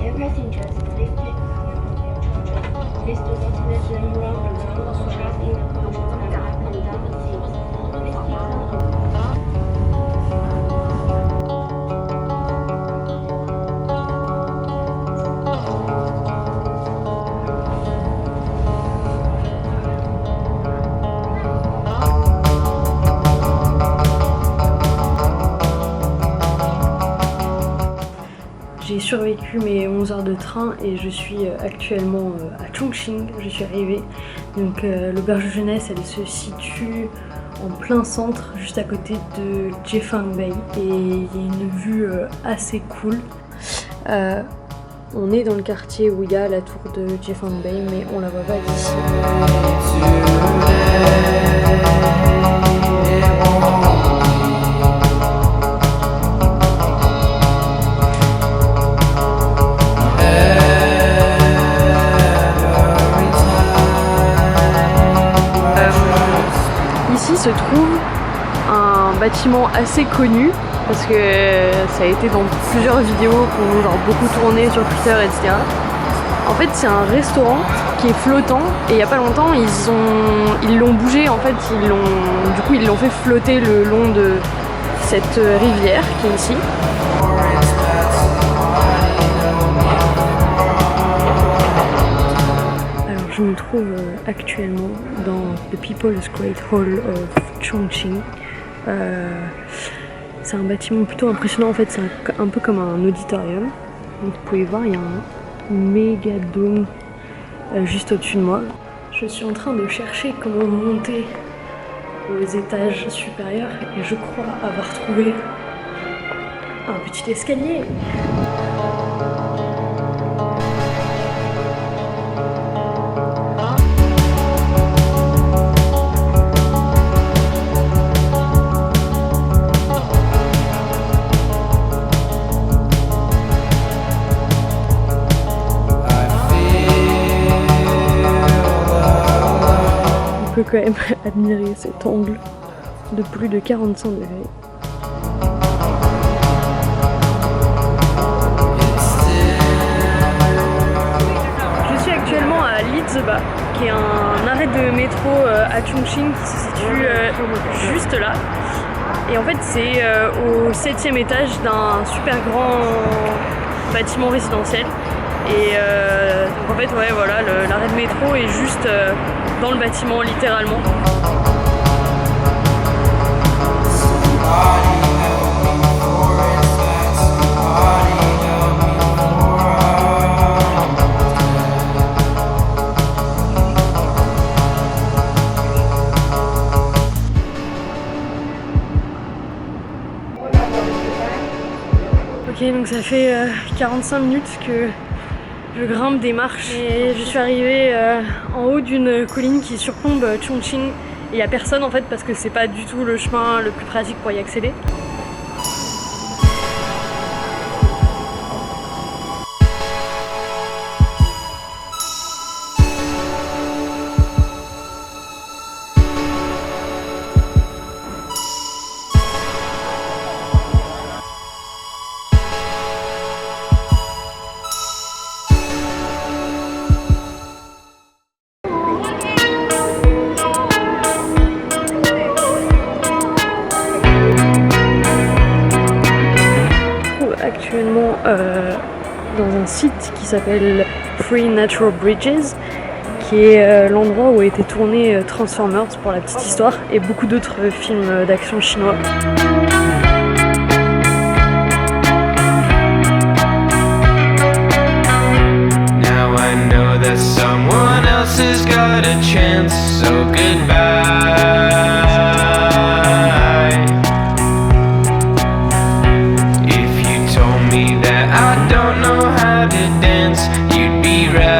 Dear passengers, please take care of your children. Please do not let them run around or jump in the coach and up and down the seats. Please keep them. J'ai survécu mes 11 heures de train et je suis actuellement à Chongqing, je suis arrivée. Donc l'auberge de jeunesse, elle se situe en plein centre, juste à côté de Jiefeng-Bay, et il y a une vue assez cool. On est dans le quartier où il y a la tour de Jiefeng-Bay, mais on la voit pas d'ici. Ici se trouve un bâtiment assez connu parce que ça a été dans plusieurs vidéos qui ont genre beaucoup tourné sur Twitter, etc. En fait, c'est un restaurant qui est flottant et il n'y a pas longtemps ils l'ont bougé, en fait ils l'ont fait flotter le long de cette rivière qui est ici. Je me trouve actuellement dans The People's Great Hall of Chongqing. C'est un bâtiment plutôt impressionnant, en fait c'est un peu comme un auditorium. Donc, vous pouvez voir, il y a un méga dôme juste au-dessus de moi. Je suis en train de chercher comment monter aux étages supérieurs et je crois avoir trouvé un petit escalier. On peut quand même admirer cet angle de plus de 45 degrés. Je suis actuellement à Lizheba, qui est un arrêt de métro à Chongqing qui se situe juste là. Et en fait c'est au 7e étage d'un super grand bâtiment résidentiel. Et donc en fait ouais voilà, l'arrêt de métro est juste dans le bâtiment littéralement. Ok, donc ça fait 45 minutes que je grimpe des marches et je suis arrivée en haut d'une colline qui surplombe Chongqing. Il n'y a personne en fait parce que c'est pas du tout le chemin le plus pratique pour y accéder. Actuellement dans un site qui s'appelle Free Natural Bridges, qui est l'endroit où a été tourné Transformers pour la petite histoire et beaucoup d'autres films d'action chinois. Now I know that someone else has got a chance, so goodbye. I don't know how to dance, you'd be right.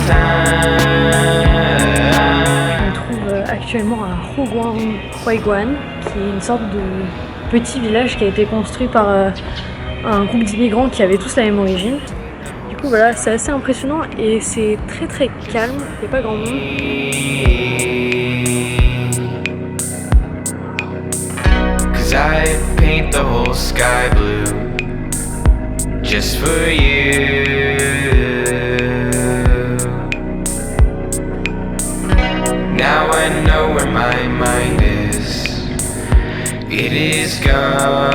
time. Je me trouve actuellement à Huiguan, qui est une sorte de petit village qui a été construit par un groupe d'immigrants qui avaient tous la même origine. Du coup voilà, c'est assez impressionnant et c'est très très calme, il n'y a pas grand monde. Cause I paint the whole sky blue just for you. Now I know where my mind is. It is gone.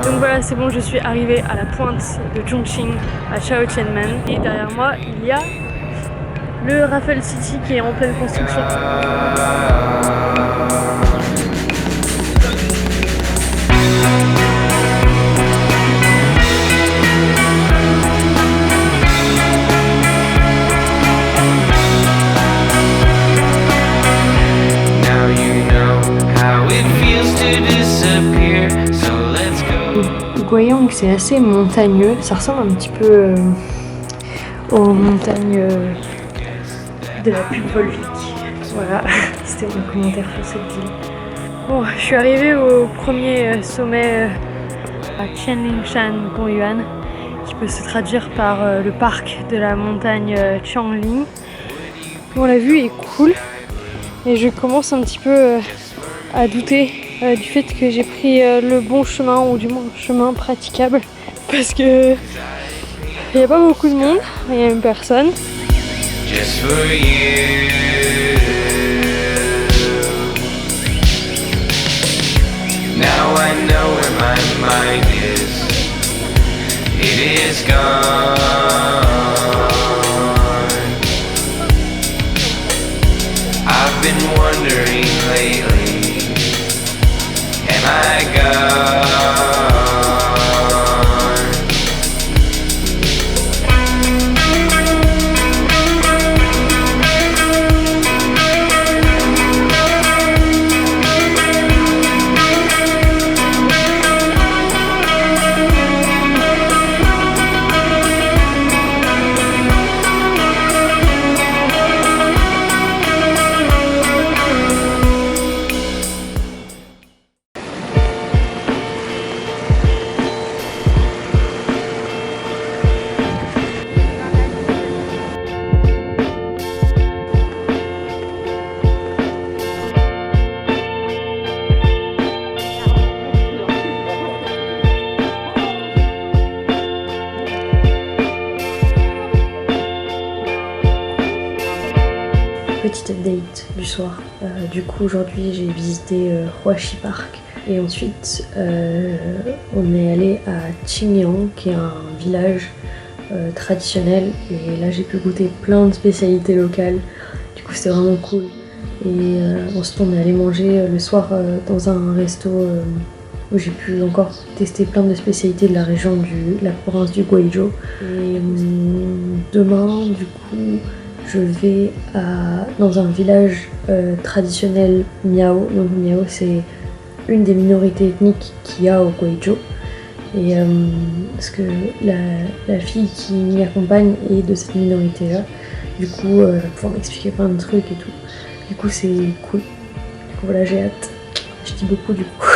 Donc voilà, c'est bon, je suis arrivée à la pointe de Chongqing, à Shaotianmen. Et derrière moi, il y a le Raffle City qui est en pleine construction. Guiyang, c'est assez montagneux, ça ressemble un petit peu aux montagnes de la pub Volvic. Voilà, c'était mon commentaire sur cette ville. Bon, je suis arrivée au premier sommet à Qianlingshan Gongyuan, qui peut se traduire par le parc de la montagne Qiangling. Bon, la vue est cool, et je commence un petit peu à douter du fait que j'ai pris le bon chemin, ou du moins un chemin praticable, parce que il n'y a pas beaucoup de monde, il n'y a même personne. Just for you. Now I know where my mind is. It is gone. I've been wondering lately, am I gone? Petite update du soir. Du coup aujourd'hui j'ai visité Huaxi Park et ensuite on est allé à Qingyang qui est un village traditionnel et là j'ai pu goûter plein de spécialités locales. Du coup c'était vraiment cool. Et ensuite on est allé manger le soir dans un resto où j'ai pu encore tester plein de spécialités de la région de la province du Guizhou. Et demain du coup je vais dans un village traditionnel Miao. Donc Miao c'est une des minorités ethniques qu'il y a au Guizhou. Et parce que la fille qui m'y accompagne est de cette minorité là. Du coup elle va pouvoir m'expliquer plein de trucs et tout. Du coup c'est cool. Du coup voilà, j'ai hâte. Je dis beaucoup du coup.